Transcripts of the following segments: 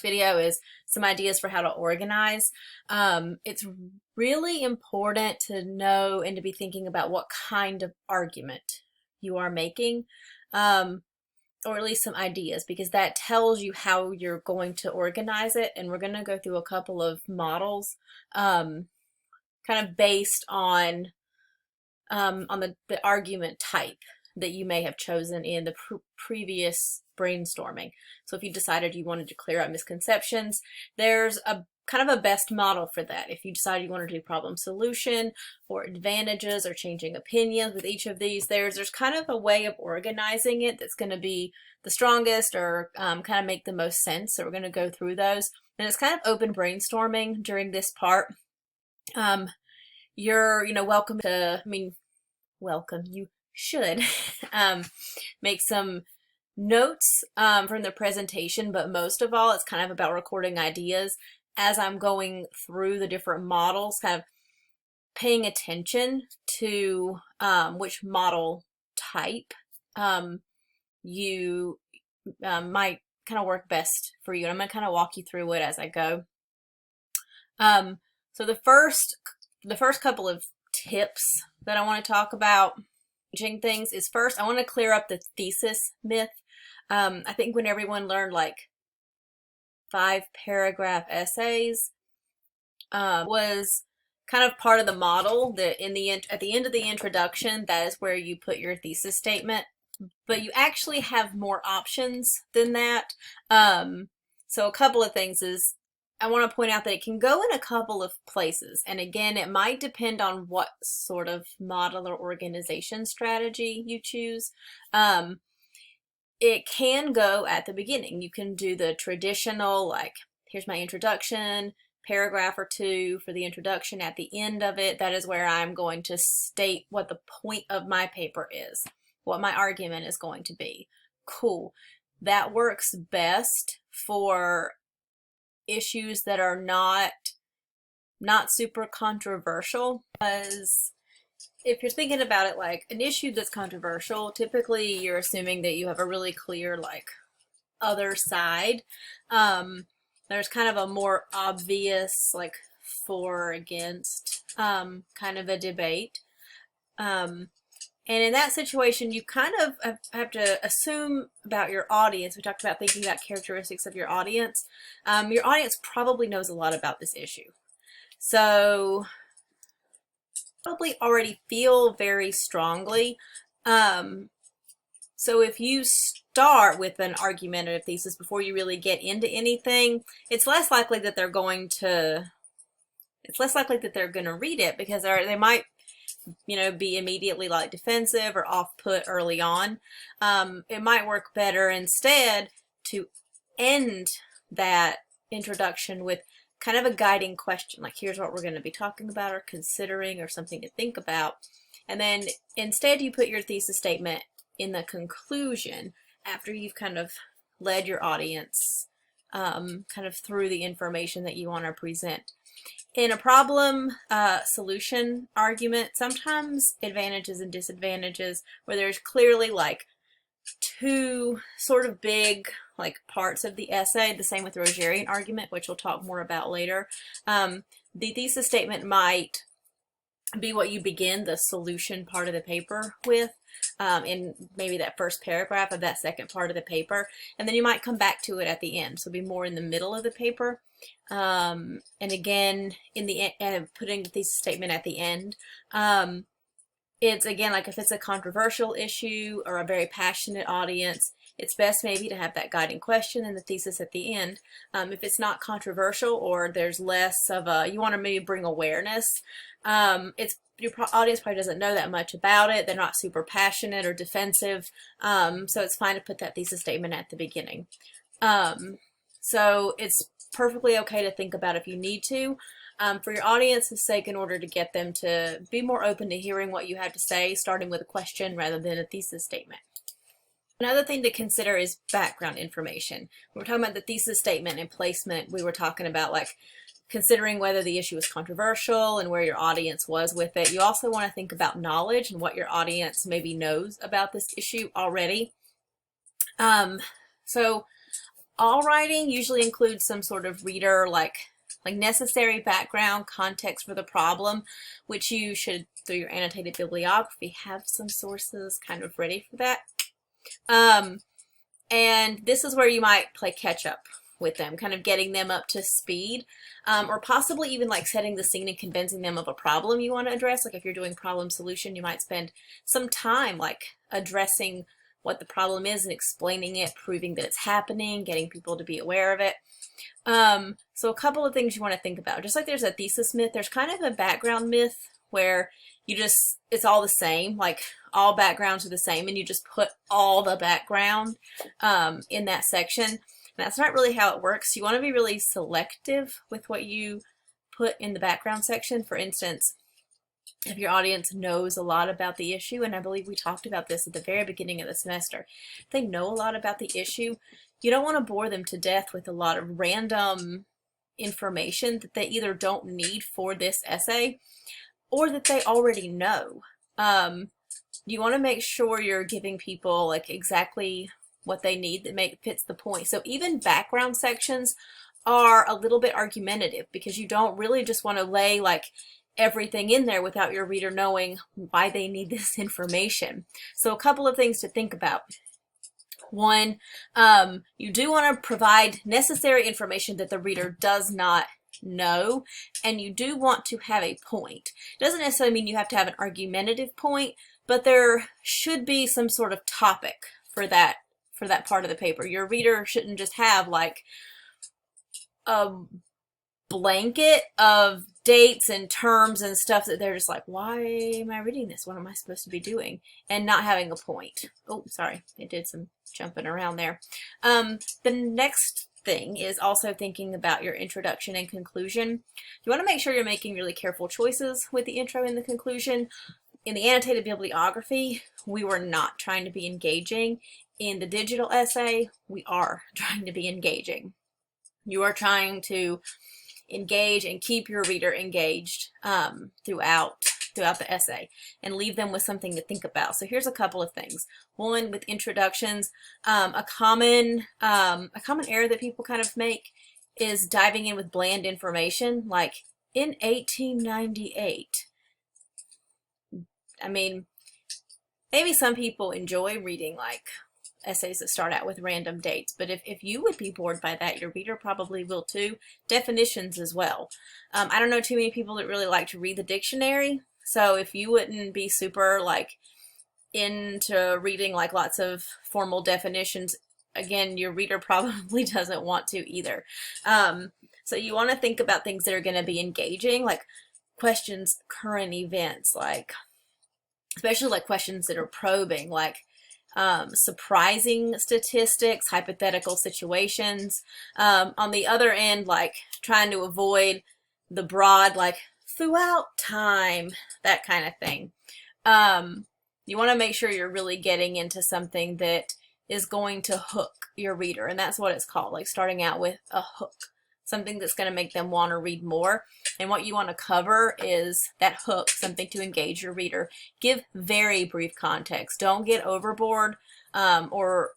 video is some ideas for how to organize. It's really important to know and to be thinking about what kind of argument you are making, or at least some ideas, because that tells you how you're going to organize it. And we're going to go through a couple of models, kind of based on the argument type that you may have chosen in the previous brainstorming. So if you decided you wanted to clear up misconceptions, there's a kind of a best model for that. If you decided you wanted to do problem solution or advantages or changing opinions with each of these, there's kind of a way of organizing it that's going to be the strongest or kind of make the most sense. So we're going to go through those. And it's kind of open brainstorming during this part. You're, welcome to, welcome, you should make some notes from the presentation, but most of all, it's kind of about recording ideas as I'm going through the different models, kind of paying attention to which model type you might kind of work best for you. And I'm going to kind of walk you through it as I go. So the first couple of tips that I want to talk about changing things is, first, I want to clear up the thesis myth. I think when everyone learned like 5-paragraph essays was kind of part of the model that at the end of the introduction, that is where you put your thesis statement, but you actually have more options than that. So a couple of things is, I want to point out that it can go in a couple of places. And again, it might depend on what sort of model or organization strategy you choose. It can go at the beginning. You can do the traditional, like, here's my introduction, paragraph or two for the introduction. At the end of it, that is where I'm going to state what the point of my paper is, what my argument is going to be. Cool. That works best for issues that are not super controversial, because if you're thinking about it like an issue that's controversial, typically you're assuming that you have a really clear like other side. There's kind of a more obvious like for or against kind of a debate. And in that situation, you kind of have to assume about your audience. We talked about thinking about characteristics of your audience. Your audience probably knows a lot about this issue. So probably already feel very strongly. So if you start with an argumentative thesis before you really get into anything, it's less likely that they're going to read it, because they might be immediately like defensive or off-put early on. It might work better instead to end that introduction with kind of a guiding question, like here's what we're going to be talking about or considering, or something to think about. And then instead you put your thesis statement in the conclusion, after you've kind of led your audience kind of through the information that you want to present. In a problem solution argument, sometimes advantages and disadvantages, where there's clearly like two sort of big like parts of the essay, the same with Throgerian argument, which we'll talk more about later. The thesis statement might be what you begin the solution part of the paper with, in maybe that first paragraph of that second part of the paper, and then you might come back to it at the end, so be more in the middle of the paper. And again, in the end, putting the thesis statement at the end, it's again like if it's a controversial issue or a very passionate audience, it's best maybe to have that guiding question and the thesis at the end. If it's not controversial, or there's less of a, you want to maybe bring awareness, your audience probably doesn't know that much about it, they're not super passionate or defensive, so it's fine to put that thesis statement at the beginning. So it's perfectly okay to think about if you need to, for your audience's sake, in order to get them to be more open to hearing what you have to say, starting with a question rather than a thesis statement. Another thing to consider is background information. When we're talking about the thesis statement and placement, we were talking about like considering whether the issue was controversial and where your audience was with it. You also want to think about knowledge and what your audience maybe knows about this issue already. So All writing usually includes some sort of reader, like necessary background context for the problem, which you should, through your annotated bibliography, have some sources kind of ready for that. And this is where you might play catch up with them, kind of getting them up to speed, or possibly even like setting the scene and convincing them of a problem you want to address. Like if you're doing problem solution, you might spend some time like addressing what the problem is and explaining it, proving that it's happening, getting people to be aware of it. So a couple of things you want to think about. Just like there's a thesis myth, there's kind of a background myth where you just, it's all the same, like all backgrounds are the same, and you just put all the background in that section. And that's not really how it works. You want to be really selective with what you put in the background section. For instance, if your audience knows a lot about the issue, and I believe we talked about this at the very beginning of the semester, if they know a lot about the issue, you don't want to bore them to death with a lot of random information that they either don't need for this essay or that they already know. You want to make sure you're giving people like exactly what they need that fits the point. So even background sections are a little bit argumentative because you don't really just want to lay like everything in there without your reader knowing why they need this information. So a couple of things to think about. One, you do want to provide necessary information that the reader does not know, and you do want to have a point. It doesn't necessarily mean you have to have an argumentative point, but there should be some sort of topic for that part of the paper. Your reader shouldn't just have like a blanket of dates and terms and stuff that they're just like, why am I reading this? What am I supposed to be doing? And not having a point. Oh, sorry, I did some jumping around there. The next thing is also thinking about your introduction and conclusion. You want to make sure you're making really careful choices with the intro and the conclusion. In the annotated bibliography, we were not trying to be engaging. In the digital essay, we are trying to be engaging. You are trying to engage and keep your reader engaged throughout the essay and leave them with something to think about. So here's a couple of things. One, with introductions, a common error that people kind of make is diving in with bland information, like in 1898. I mean, maybe some people enjoy reading like essays that start out with random dates, but if you would be bored by that, your reader probably will too. Definitions as well. I don't know too many people that really like to read the dictionary, so if you wouldn't be super like into reading like lots of formal definitions, again, your reader probably doesn't want to either. So you want to think about things that are going to be engaging, like questions, current events, like especially like questions that are probing, like surprising statistics, hypothetical situations. On the other end, like trying to avoid the broad, like throughout time, that kind of thing. You want to make sure you're really getting into something that is going to hook your reader, and that's what it's called, like starting out with a hook, something that's going to make them want to read more. And what you want to cover is that hook, something to engage your reader. Give very brief context. Don't get overboard or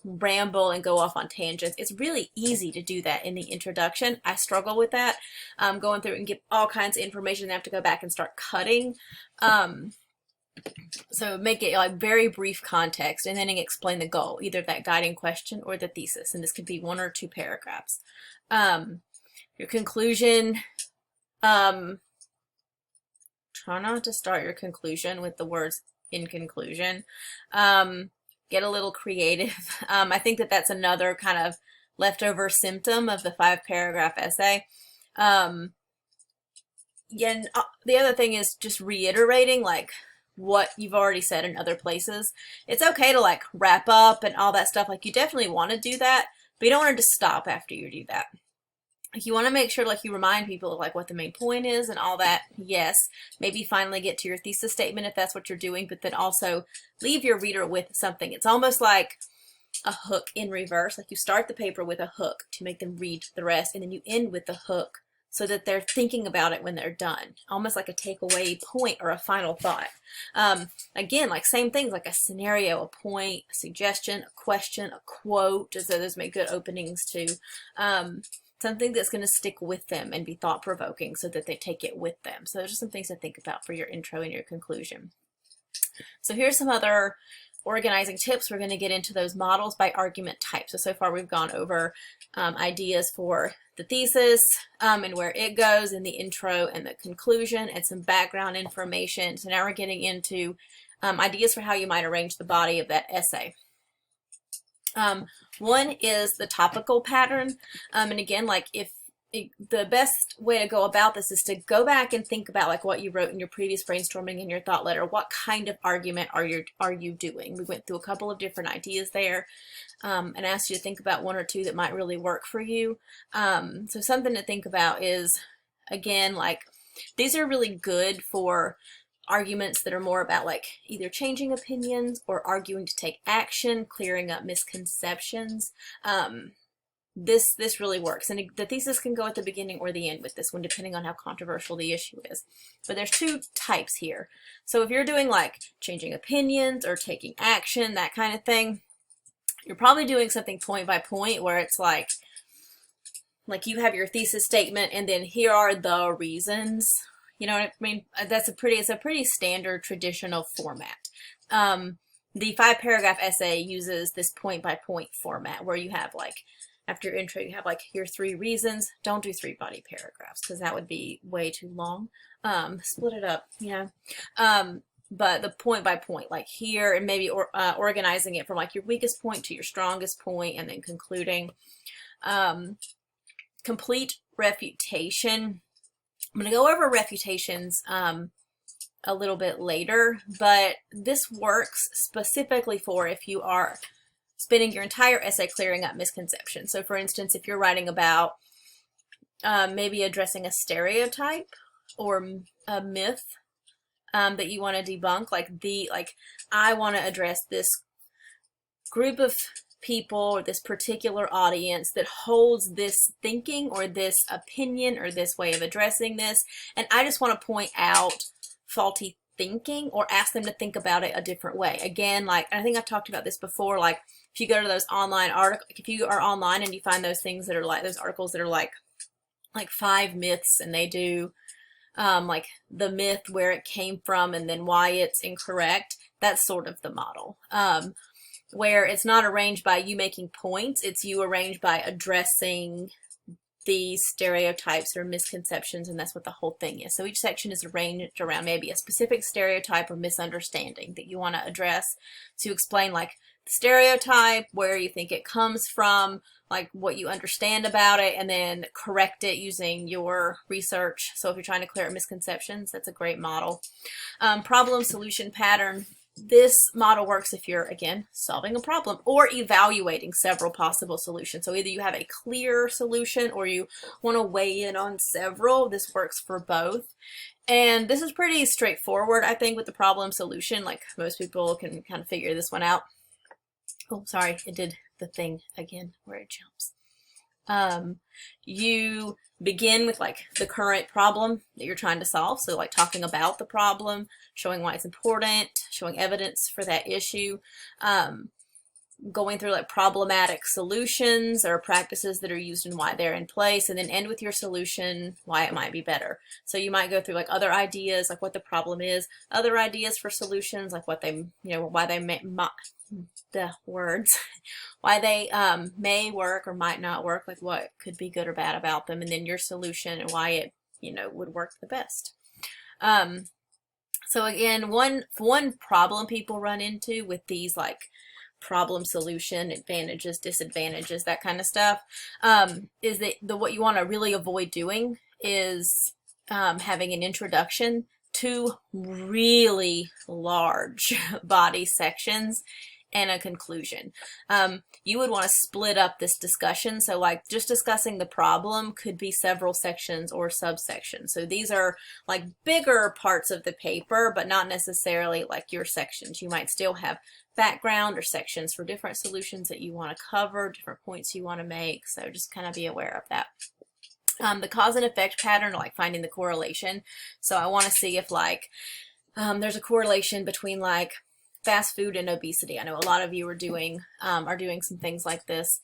ramble and go off on tangents. It's really easy to do that in the introduction. I struggle with that, going through and give all kinds of information and have to go back and start cutting. So make it like very brief context and then explain the goal, either that guiding question or the thesis. And this could be 1 or 2 paragraphs. Your conclusion, try not to start your conclusion with the words in conclusion. Get a little creative. I think that that's another kind of leftover symptom of the 5-paragraph essay. Yeah, and the other thing is just reiterating like what you've already said in other places. It's okay to like wrap up and all that stuff. Like you definitely want to do that, but you don't want to just stop after you do that. Like you want to make sure like you remind people of like what the main point is and all that. Yes, maybe finally get to your thesis statement if that's what you're doing, but then also leave your reader with something. It's almost like a hook in reverse. Like you start the paper with a hook to make them read the rest, and then you end with the hook so that they're thinking about it when they're done, almost like a takeaway point or a final thought. Again, like same things, like a scenario, a point, a suggestion, a question, a quote, so those make good openings too. Something that's going to stick with them and be thought-provoking so that they take it with them. So those are some things to think about for your intro and your conclusion. So here's some other organizing tips. We're going to get into those models by argument type. So far we've gone over ideas for the thesis and where it goes in the intro and the conclusion and some background information. So now we're getting into ideas for how you might arrange the body of that essay. One is the topical pattern. And again, like the best way to go about this is to go back and think about like what you wrote in your previous brainstorming in your thought letter. What kind of argument are you doing? We went through a couple of different ideas there and asked you to think about one or two that might really work for you. So something to think about is, again, like these are really good for arguments that are more about like either changing opinions or arguing to take action, clearing up misconceptions. This really works, and the thesis can go at the beginning or the end with this one, depending on how controversial the issue is. But there's two types here. So if you're doing like changing opinions or taking action, that kind of thing, you're probably doing something point by point, where it's like you have your thesis statement, and then here are the reasons. You know what I mean? It's a pretty standard traditional format. The 5-paragraph essay uses this point by point format, where you have like, after your intro, you have like your 3 reasons. Don't do 3 body paragraphs because that would be way too long. Split it up, you know. But the point by point, like here, and maybe organizing it from like your weakest point to your strongest point, and then concluding. Complete refutation. I'm going to go over refutations a little bit later, but this works specifically for if you are spending your entire essay clearing up misconceptions. So for instance, if you're writing about maybe addressing a stereotype or a myth that you want to debunk, like I want to address this group of people or this particular audience that holds this thinking or this opinion or this way of addressing this, and I just want to point out faulty thinking or ask them to think about it a different way. Again, like I think I've talked about this before, like if you go to those online articles, if you are online and you find those things that are like those articles that are like 5 myths, and they do like the myth, where it came from, and then why it's incorrect, that's sort of the model. Where it's not arranged by you making points, it's you arranged by addressing the stereotypes or misconceptions, and that's what the whole thing is. So each section is arranged around maybe a specific stereotype or misunderstanding that you want to address, to explain like the stereotype, where you think it comes from, like what you understand about it, and then correct it using your research. So if you're trying to clear up misconceptions, that's a great model. Problem solution pattern. This model works if you're, again, solving a problem or evaluating several possible solutions. So either you have a clear solution or you want to weigh in on several. This works for both. And this is pretty straightforward, I think, with the problem solution. Like most people can kind of figure this one out. Oh, sorry, it did the thing again where it jumps. You begin with like the current problem that you're trying to solve. So like talking about the problem, showing why it's important, showing evidence for that issue, going through like problematic solutions or practices that are used and why they're in place, and then end with your solution, why it might be better. So you might go through like other ideas, like what the problem is, other ideas for solutions, like what they, why they why they may work or might not work, like what could be good or bad about them, and then your solution and why it, would work the best. So again, one problem people run into with these like problem solution, advantages, disadvantages, that kind of stuff, is that what you want to really avoid doing is having an introduction to really large body sections and a conclusion. You would want to split up this discussion. So like just discussing the problem could be several sections or subsections. So these are like bigger parts of the paper, but not necessarily like your sections. You might still have background or sections for different solutions that you want to cover, different points you want to make. So just kind of be aware of that. The cause and effect pattern, like finding the correlation. So I want to see if like there's a correlation between like fast food and obesity. I know a lot of you are doing some things like this.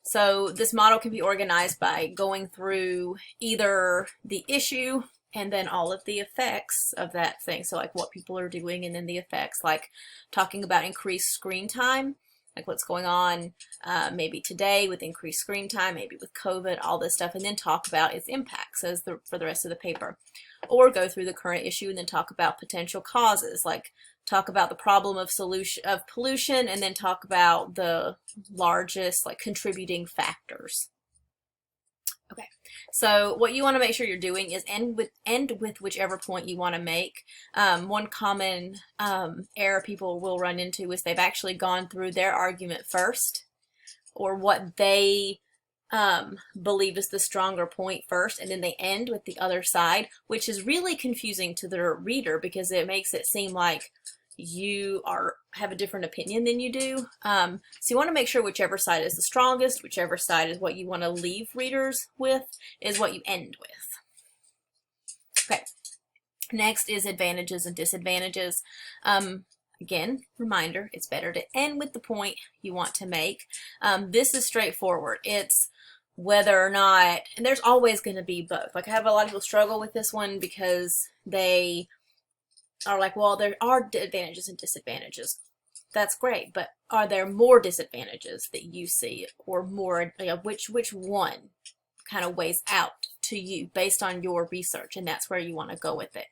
So this model can be organized by going through either the issue and then all of the effects of that thing. So like what people are doing and then the effects, like talking about increased screen time, like what's going on maybe today with increased screen time, maybe with COVID, all this stuff, and then talk about its impacts for the rest of the paper. Or go through the current issue and then talk about potential causes, like talk about the problem of pollution and then talk about the largest like contributing factors. Okay, so what you want to make sure you're doing is end with whichever point you want to make. One common error people will run into is they've actually gone through their argument first, or what they believe is the stronger point first, and then they end with the other side, which is really confusing to the reader because it makes it seem like you have a different opinion than you do. So you want to make sure whichever side is the strongest, whichever side is what you want to leave readers with, is what you end with. Okay, next is advantages and disadvantages. Again, reminder, it's better to end with the point you want to make. This is straightforward. It's whether or not, and there's always going to be both. Like I have a lot of people struggle with this one because they are like, well, there are advantages and disadvantages. That's great, but are there more disadvantages that you see, or more, which one kind of weighs out to you based on your research, and that's where you want to go with it.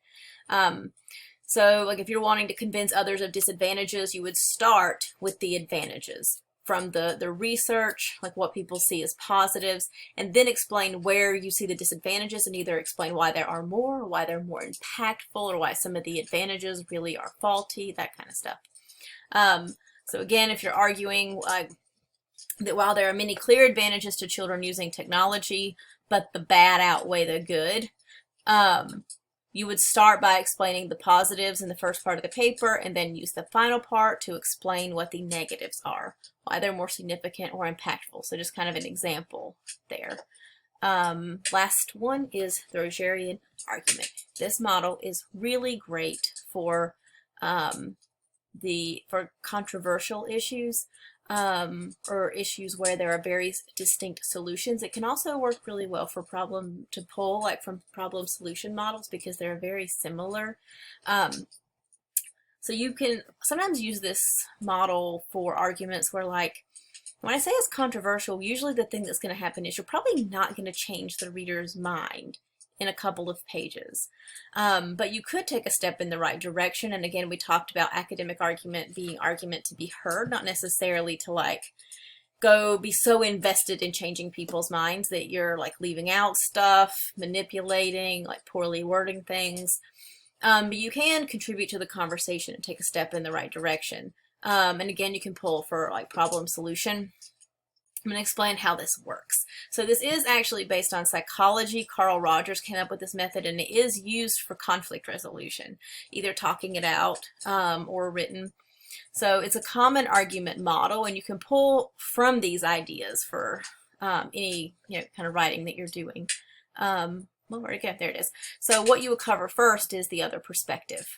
So like if you're wanting to convince others of disadvantages, you would start with the advantages from the research, like what people see as positives, and then explain where you see the disadvantages, and either explain why there are more, or why they're more impactful, or why some of the advantages really are faulty, that kind of stuff. So again, if you're arguing that while there are many clear advantages to children using technology, but the bad outweigh the good, you would start by explaining the positives in the first part of the paper, and then use the final part to explain what the negatives are, why they're more significant or impactful. So just kind of an example there. Last one is Throgerian Argument. This model is really great for controversial issues, or issues where there are very distinct solutions. It can also work really well for problem to pull, like from problem solution models, because they're very similar. So you can sometimes use this model for arguments where, like, when I say it's controversial, usually the thing that's going to happen is you're probably not going to change the reader's mind in a couple of pages. But you could take a step in the right direction. And again, we talked about academic argument being argument to be heard, not necessarily to like go be so invested in changing people's minds that you're like leaving out stuff, manipulating, like poorly wording things. But you can contribute to the conversation and take a step in the right direction. And again, you can pull for like problem solution. I'm going to explain how this works. So this is actually based on psychology. Carl Rogers came up with this method, and it is used for conflict resolution, either talking it out or written. So it's a common argument model, and you can pull from these ideas for any kind of writing that you're doing. Well, where'd it go? There it is. So what you would cover first is the other perspective.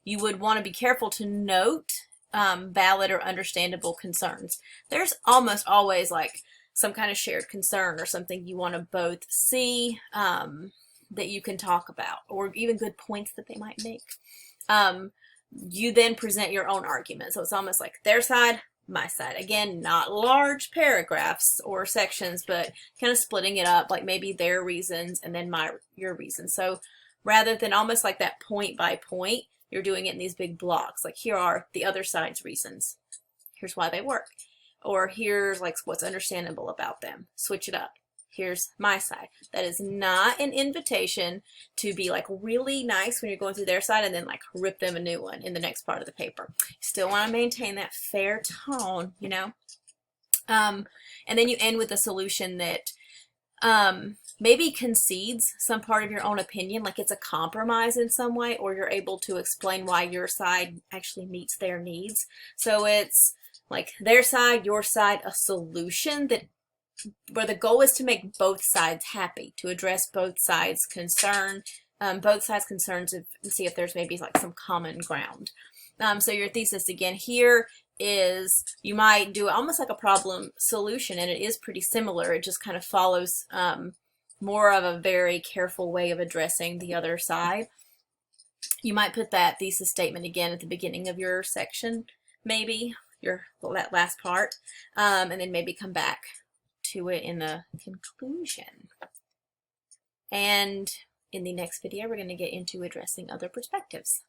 You would want to be careful to note valid or understandable concerns. There's almost always like some kind of shared concern or something you want to both see that you can talk about, or even good points that they might make. You then present your own argument. So it's almost like their side, my side. Again, not large paragraphs or sections, but kind of splitting it up, like maybe their reasons and then your reasons. So rather than almost like that point by point, you're doing it in these big blocks. Like here are the other side's reasons. Here's why they work. Or here's like what's understandable about them. Switch it up. Here's my side. That is not an invitation to be like really nice when you're going through their side and then like rip them a new one in the next part of the paper. You still want to maintain that fair tone, you know? And then you end with a solution that maybe concedes some part of your own opinion, like it's a compromise in some way, or you're able to explain why your side actually meets their needs. So it's like their side, your side, a solution that where the goal is to make both sides happy, to address both sides' concerns, and see if there's maybe like some common ground. So your thesis again here is you might do almost like a problem solution, and it is pretty similar. It just kind of follows more of a very careful way of addressing the other side. You might put that thesis statement again at the beginning of your section, maybe that last part, and then maybe come back to it in the conclusion. And in the next video, we're going to get into addressing other perspectives.